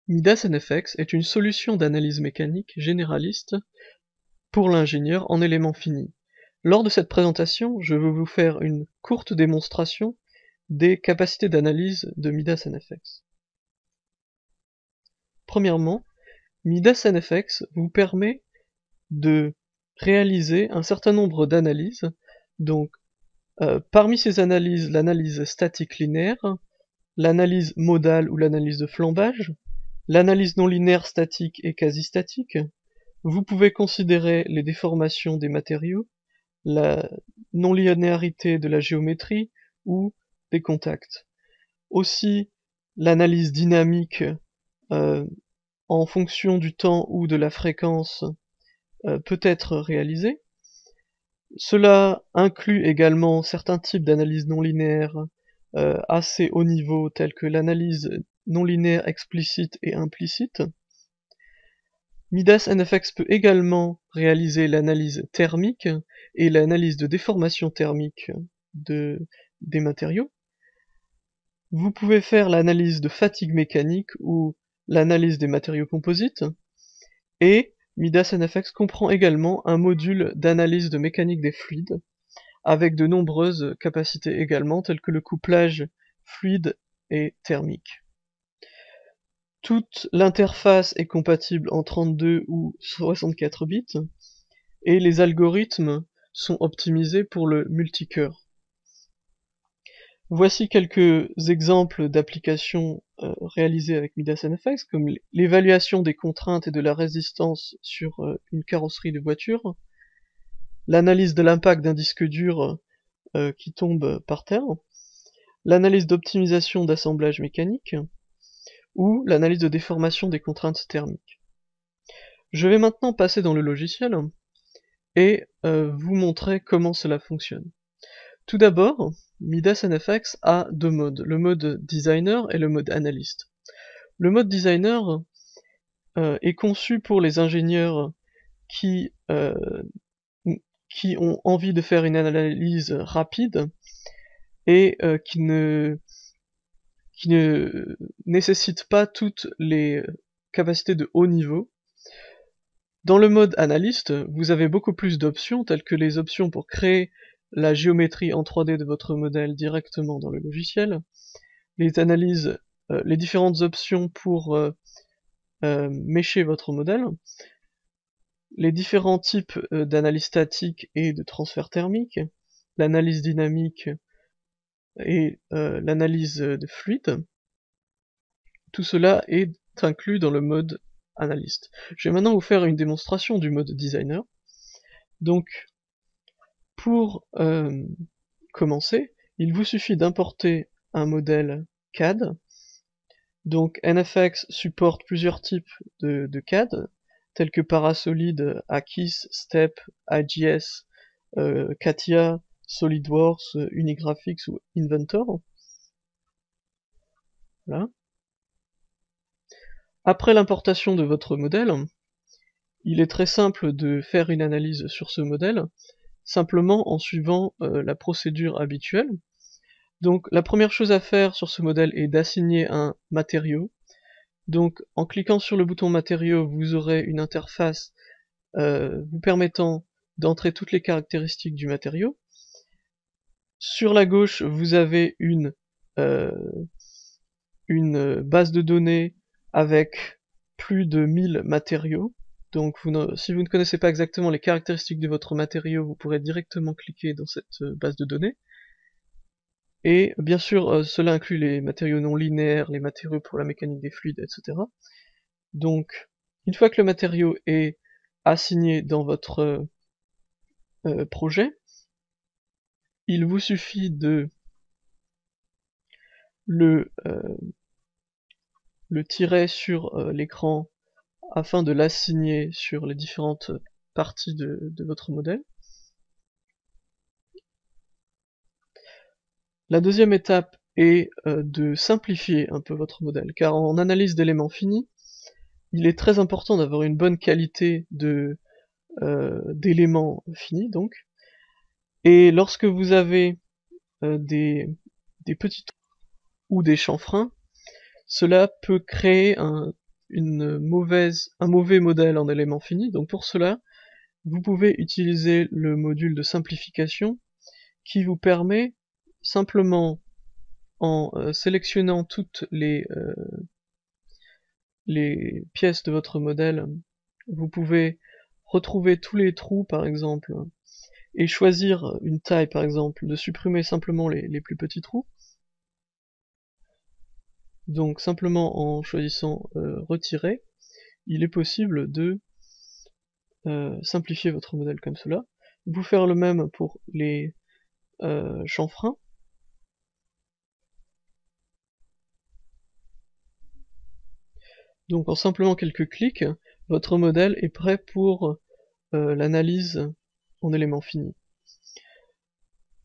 Midas-NFX est une solution d'analyse mécanique généraliste pour l'ingénieur en éléments finis. Lors de cette présentation, je vais vous faire une courte démonstration des capacités d'analyse de Midas-NFX. Premièrement, Midas-NFX vous permet de réaliser un certain nombre d'analyses. Donc, parmi ces analyses, l'analyse statique linéaire, l'analyse modale ou l'analyse de flambage, l'analyse non linéaire statique et quasi-statique. Vous pouvez considérer les déformations des matériaux, la non-linéarité de la géométrie ou des contacts. Aussi, l'analyse dynamique en fonction du temps ou de la fréquence peut être réalisée. Cela inclut également certains types d'analyse non linéaire assez haut niveau, tels que l'analyse non linéaire explicite et implicite. Midas-NFX peut également réaliser l'analyse thermique et l'analyse de déformation thermique des matériaux. Vous pouvez faire l'analyse de fatigue mécanique ou l'analyse des matériaux composites. Et Midas-NFX comprend également un module d'analyse de mécanique des fluides, avec de nombreuses capacités également, telles que le couplage fluide et thermique. Toute l'interface est compatible en 32 ou 64 bits, et les algorithmes sont optimisés pour le multicœur. Voici quelques exemples d'applications réalisées avec Midas-NFX, comme l'évaluation des contraintes et de la résistance sur une carrosserie de voiture, l'analyse de l'impact d'un disque dur qui tombe par terre, l'analyse d'optimisation d'assemblage mécanique, ou l'analyse de déformation des contraintes thermiques. Je vais maintenant passer dans le logiciel et vous montrer comment cela fonctionne. Tout d'abord, Midas-NFX a deux modes, le mode designer et le mode analyste. Le mode designer est conçu pour les ingénieurs qui ont envie de faire une analyse rapide et qui ne nécessite pas toutes les capacités de haut niveau. Dans le mode analyste, vous avez beaucoup plus d'options, telles que les options pour créer la géométrie en 3D de votre modèle directement dans le logiciel, les analyses, les différentes options pour mécher votre modèle, les différents types d'analyse statique et de transfert thermique, l'analyse dynamique et l'analyse de fluide. Tout cela est inclus dans le mode analyste. Je vais maintenant vous faire une démonstration du mode designer. Donc, pour commencer, il vous suffit d'importer un modèle CAD. Donc NFX supporte plusieurs types de CAD, tels que Parasolid, AKIS, STEP, AGS, CATIA, SolidWorks, Unigraphics ou Inventor. Voilà. Après l'importation de votre modèle, il est très simple de faire une analyse sur ce modèle, simplement en suivant la procédure habituelle. Donc la première chose à faire sur ce modèle est d'assigner un matériau. Donc en cliquant sur le bouton matériau, vous aurez une interface vous permettant d'entrer toutes les caractéristiques du matériau. Sur la gauche, vous avez une base de données avec plus de 1000 matériaux. Donc si vous ne connaissez pas exactement les caractéristiques de votre matériau, vous pourrez directement cliquer dans cette base de données. Et bien sûr, cela inclut les matériaux non linéaires, les matériaux pour la mécanique des fluides, etc. Donc, une fois que le matériau est assigné dans votre projet, il vous suffit de le tirer sur l'écran afin de l'assigner sur les différentes parties de votre modèle. La deuxième étape est de simplifier un peu votre modèle, car en analyse d'éléments finis, il est très important d'avoir une bonne qualité d'éléments finis, donc. Et lorsque vous avez des petits ou des chanfreins, cela peut créer un un mauvais modèle en élément fini. Donc pour cela, vous pouvez utiliser le module de simplification qui vous permet simplement, en sélectionnant toutes les pièces de votre modèle, vous pouvez retrouver tous les trous par exemple, et choisir une taille par exemple, de supprimer simplement les plus petits trous. Donc simplement en choisissant retirer, il est possible de simplifier votre modèle comme cela. Vous pouvez faire le même pour les chanfreins. Donc en simplement quelques clics, votre modèle est prêt pour l'analyse en éléments finis.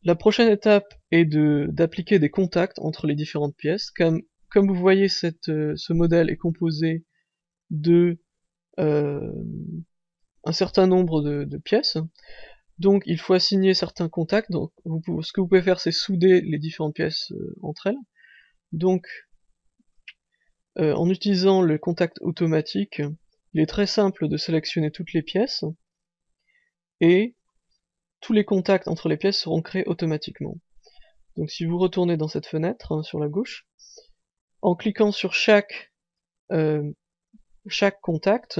La prochaine étape est d'appliquer des contacts entre les différentes pièces. Comme vous voyez, ce modèle est composé de un certain nombre de pièces. Donc il faut assigner certains contacts. Donc ce que vous pouvez faire, c'est souder les différentes pièces entre elles. Donc en utilisant le contact automatique, il est très simple de sélectionner toutes les pièces, et tous les contacts entre les pièces seront créés automatiquement. Donc si vous retournez dans cette fenêtre, sur la gauche, en cliquant sur chaque contact,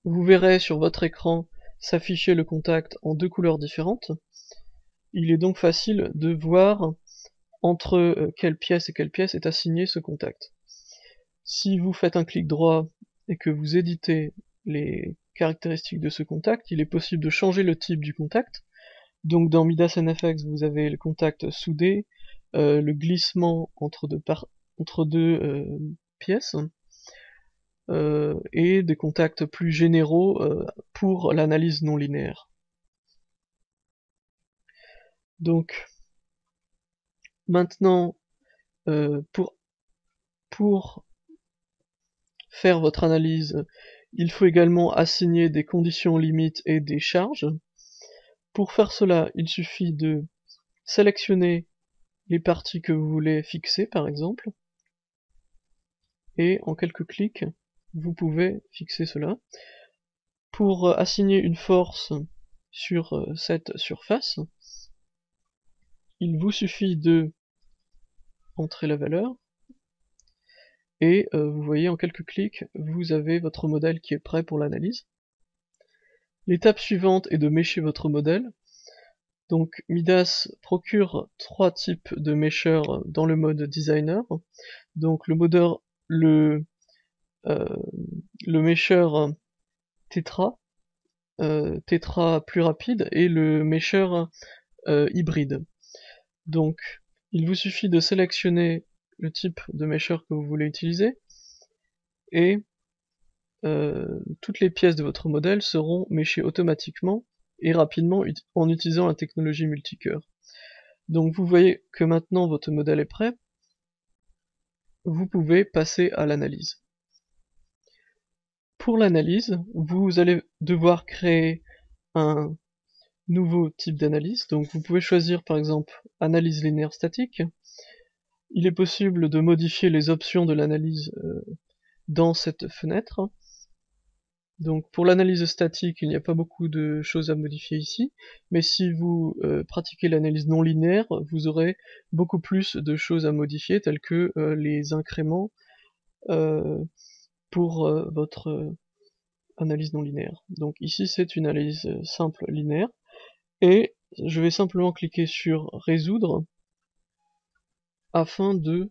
vous verrez sur votre écran s'afficher le contact en deux couleurs différentes. Il est donc facile de voir entre quelle pièce et quelle pièce est assigné ce contact. Si vous faites un clic droit et que vous éditez les caractéristiques de ce contact, il est possible de changer le type du contact. Donc dans Midas NFX, vous avez le contact soudé, le glissement entre deux pièces, et des contacts plus généraux pour l'analyse non linéaire. Donc maintenant, pour faire votre analyse, il faut également assigner des conditions limites et des charges. Pour faire cela, il suffit de sélectionner les parties que vous voulez fixer par exemple, et en quelques clics, vous pouvez fixer cela. Pour assigner une force sur cette surface, il vous suffit de entrer la valeur, et vous voyez en quelques clics, vous avez votre modèle qui est prêt pour l'analyse. L'étape suivante est de mesher votre modèle. Donc Midas procure trois types de meshers dans le mode designer. Donc le mesher Tetra plus rapide, et le mesher hybride. Donc il vous suffit de sélectionner le type de mesher que vous voulez utiliser, et toutes les pièces de votre modèle seront meshées automatiquement et rapidement en utilisant la technologie multicœur. Donc vous voyez que maintenant votre modèle est prêt, vous pouvez passer à l'analyse. Pour l'analyse, vous allez devoir créer un nouveau type d'analyse. Donc vous pouvez choisir par exemple analyse linéaire statique. Il est possible de modifier les options de l'analyse dans cette fenêtre. Donc pour l'analyse statique, il n'y a pas beaucoup de choses à modifier ici, mais si vous pratiquez l'analyse non linéaire, vous aurez beaucoup plus de choses à modifier, telles que les incréments pour votre analyse non linéaire. Donc ici c'est une analyse simple linéaire, et je vais simplement cliquer sur résoudre afin de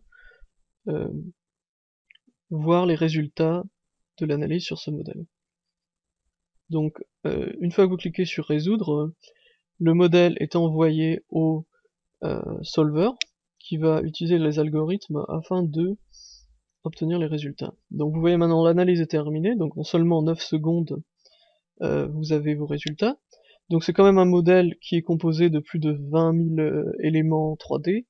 voir les résultats de l'analyse sur ce modèle. Donc une fois que vous cliquez sur résoudre, le modèle est envoyé au solver qui va utiliser les algorithmes afin de obtenir les résultats. Donc vous voyez maintenant l'analyse est terminée, donc en seulement 9 secondes vous avez vos résultats. Donc c'est quand même un modèle qui est composé de plus de 20 000 éléments 3D,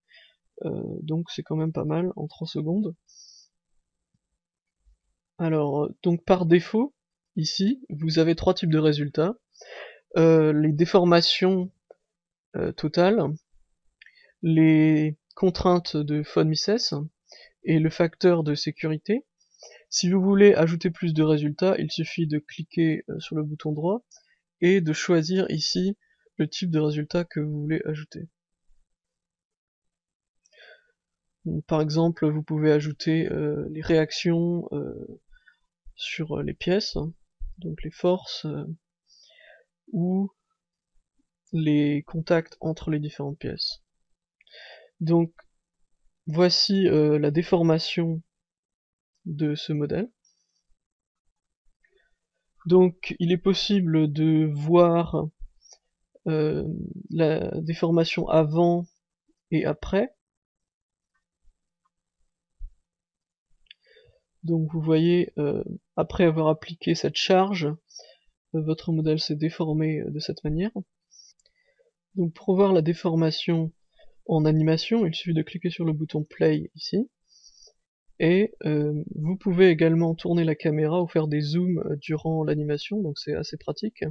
donc c'est quand même pas mal en 3 secondes. Alors donc par défaut, ici, vous avez trois types de résultats. Les déformations totales, les contraintes de von Mises et le facteur de sécurité. Si vous voulez ajouter plus de résultats, il suffit de cliquer sur le bouton droit et de choisir ici le type de résultat que vous voulez ajouter. Donc, par exemple, vous pouvez ajouter les réactions sur les pièces, donc les forces, ou les contacts entre les différentes pièces. Donc voici la déformation de ce modèle. Donc il est possible de voir la déformation avant et après. Donc vous voyez, après avoir appliqué cette charge, votre modèle s'est déformé de cette manière. Donc pour voir la déformation en animation, il suffit de cliquer sur le bouton Play ici. Et vous pouvez également tourner la caméra ou faire des zooms durant l'animation, donc c'est assez pratique.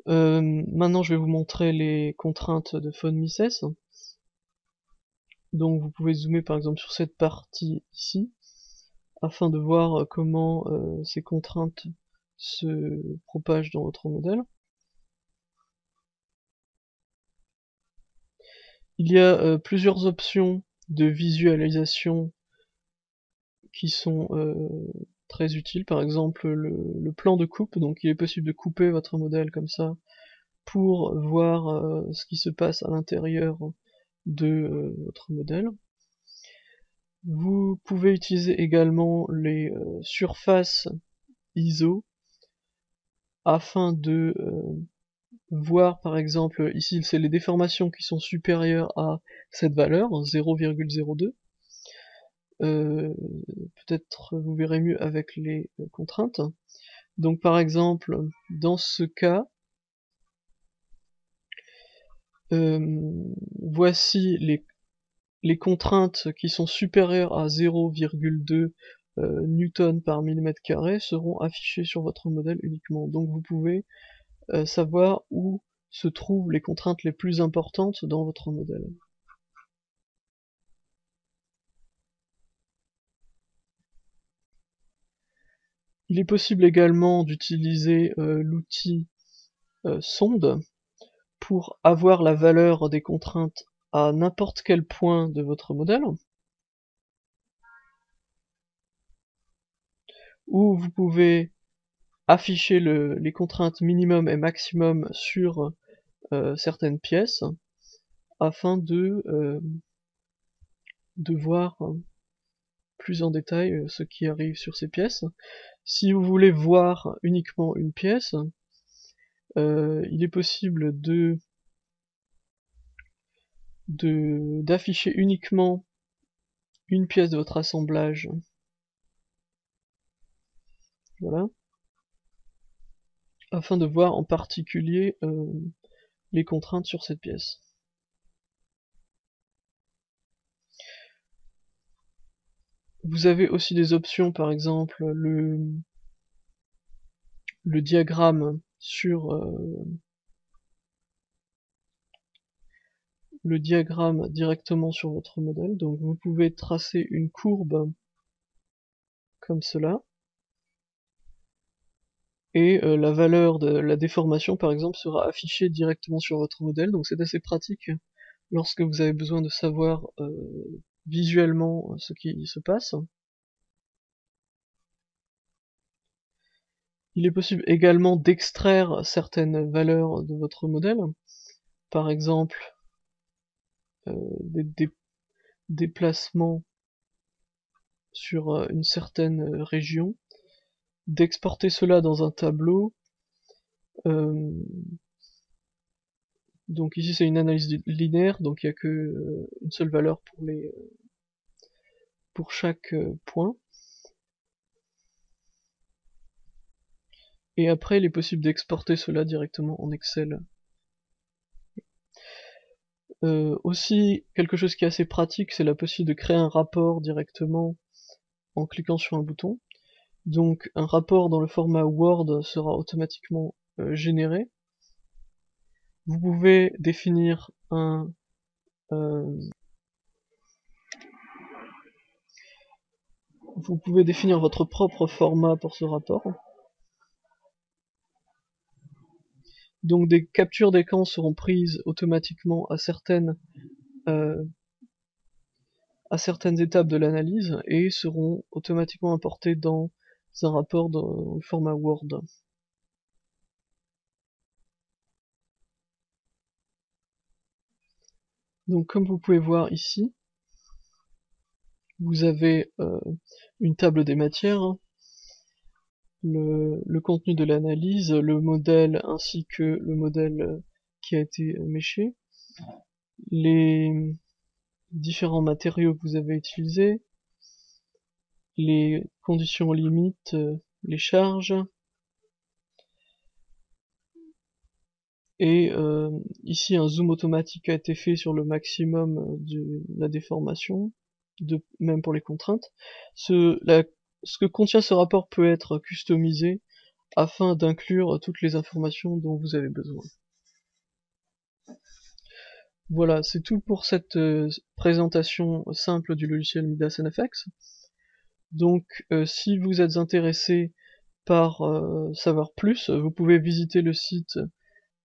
Maintenant je vais vous montrer les contraintes de Von Mises. Donc vous pouvez zoomer par exemple sur cette partie ici, afin de voir comment ces contraintes se propagent dans votre modèle. Il y a plusieurs options de visualisation qui sont très utiles, par exemple le plan de coupe, donc il est possible de couper votre modèle comme ça pour voir ce qui se passe à l'intérieur de votre modèle. Vous pouvez utiliser également les surfaces ISO afin de voir, par exemple, ici c'est les déformations qui sont supérieures à cette valeur, 0,02. Peut-être vous verrez mieux avec les contraintes. Donc par exemple, dans ce cas, voici les contraintes qui sont supérieures à 0,2 newton par millimètre carré seront affichées sur votre modèle uniquement. Donc vous pouvez savoir où se trouvent les contraintes les plus importantes dans votre modèle. Il est possible également d'utiliser l'outil sonde pour avoir la valeur des contraintes à n'importe quel point de votre modèle, ou vous pouvez afficher les contraintes minimum et maximum sur certaines pièces afin de voir plus en détail ce qui arrive sur ces pièces. Si vous voulez voir uniquement une pièce, il est possible d'afficher uniquement une pièce de votre assemblage. Voilà. Afin de voir en particulier les contraintes sur cette pièce. Vous avez aussi des options, par exemple le diagramme sur le diagramme directement sur votre modèle. Donc vous pouvez tracer une courbe comme cela, et la valeur de la déformation par exemple sera affichée directement sur votre modèle, donc c'est assez pratique lorsque vous avez besoin de savoir visuellement ce qui se passe. Il est possible également d'extraire certaines valeurs de votre modèle, par exemple des déplacements sur une certaine région, d'exporter cela dans un tableau. Donc ici c'est une analyse linéaire, donc il n'y a que une seule valeur pour chaque point. Et après il est possible d'exporter cela directement en Excel. Aussi, quelque chose qui est assez pratique, c'est la possibilité de créer un rapport directement en cliquant sur un bouton. Donc un rapport dans le format Word sera automatiquement généré. Vous pouvez définir un vous pouvez définir votre propre format pour ce rapport. Donc des captures d'écran seront prises automatiquement à certaines étapes de l'analyse et seront automatiquement importées dans un rapport dans le format Word. Donc comme vous pouvez voir ici, vous avez une table des matières, le contenu de l'analyse, le modèle ainsi que le modèle qui a été méché, les différents matériaux que vous avez utilisés, les conditions limites, les charges, et ici un zoom automatique a été fait sur le maximum de la déformation, même pour les contraintes. Ce que contient ce rapport peut être customisé afin d'inclure toutes les informations dont vous avez besoin. Voilà, c'est tout pour cette présentation simple du logiciel Midas NFX. Donc si vous êtes intéressé par savoir plus, vous pouvez visiter le site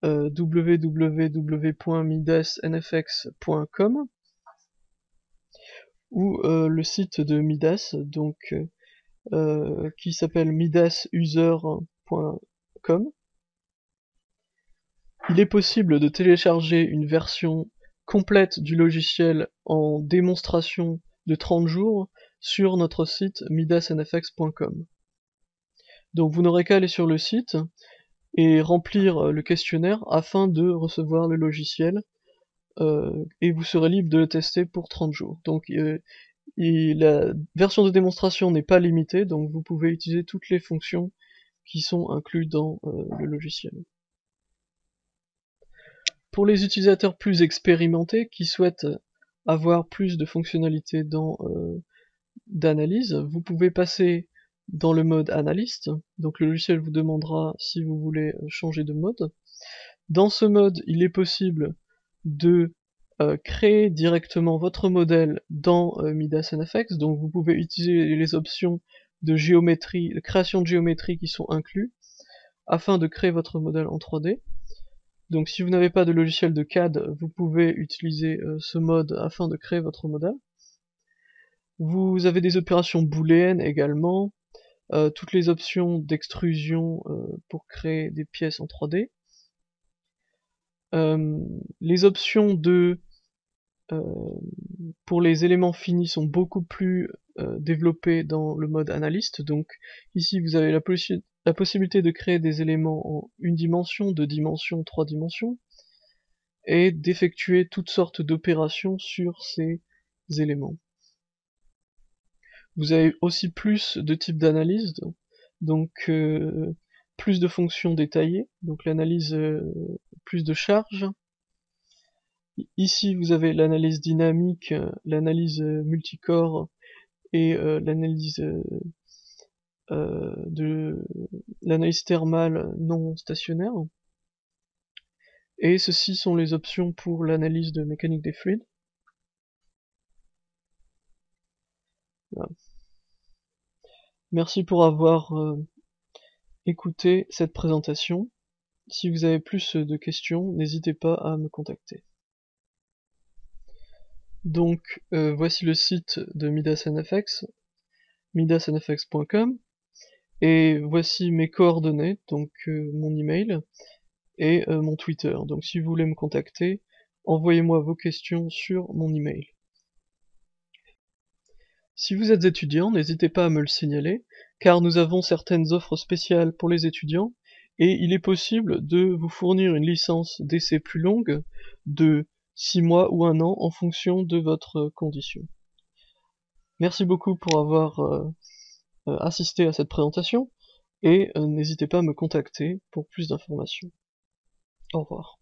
www.midasnfx.com ou le site de Midas, donc qui s'appelle midasuser.com. Il est possible de télécharger une version complète du logiciel en démonstration de 30 jours sur notre site midasnfx.com. Donc vous n'aurez qu'à aller sur le site et remplir le questionnaire afin de recevoir le logiciel et vous serez libre de le tester pour 30 jours. Donc la version de démonstration n'est pas limitée, donc vous pouvez utiliser toutes les fonctions qui sont incluses dans le logiciel. Pour les utilisateurs plus expérimentés qui souhaitent avoir plus de fonctionnalités d'analyse, vous pouvez passer dans le mode analyste. Donc le logiciel vous demandera si vous voulez changer de mode. Dans ce mode, il est possible de créer directement votre modèle dans Midas NFX, donc vous pouvez utiliser les options de géométrie, de création de géométrie qui sont inclus, afin de créer votre modèle en 3D. Donc si vous n'avez pas de logiciel de CAD, vous pouvez utiliser ce mode afin de créer votre modèle. Vous avez des opérations booléennes également, toutes les options d'extrusion pour créer des pièces en 3D. Les options pour les éléments finis sont beaucoup plus développées dans le mode analyste. Donc ici vous avez la possibilité de créer des éléments en 1 dimension, 2 dimensions, 3 dimensions, et d'effectuer toutes sortes d'opérations sur ces éléments. Vous avez aussi plus de types d'analyse, donc plus de fonctions détaillées, donc l'analyse plus de charges. Ici vous avez l'analyse dynamique, l'analyse multicore et l'analyse thermale non stationnaire. Et ceci sont les options pour l'analyse de mécanique des fluides. Voilà. Merci pour avoir écouté cette présentation. Si vous avez plus de questions, n'hésitez pas à me contacter. Donc voici le site de Midas NFX, midasnfx.com, et voici mes coordonnées, donc mon email et mon Twitter. Donc si vous voulez me contacter, envoyez-moi vos questions sur mon email. Si vous êtes étudiant, n'hésitez pas à me le signaler, car nous avons certaines offres spéciales pour les étudiants, et il est possible de vous fournir une licence d'essai plus longue de 6 mois ou 1 an en fonction de votre condition. Merci beaucoup pour avoir assisté à cette présentation, et n'hésitez pas à me contacter pour plus d'informations. Au revoir.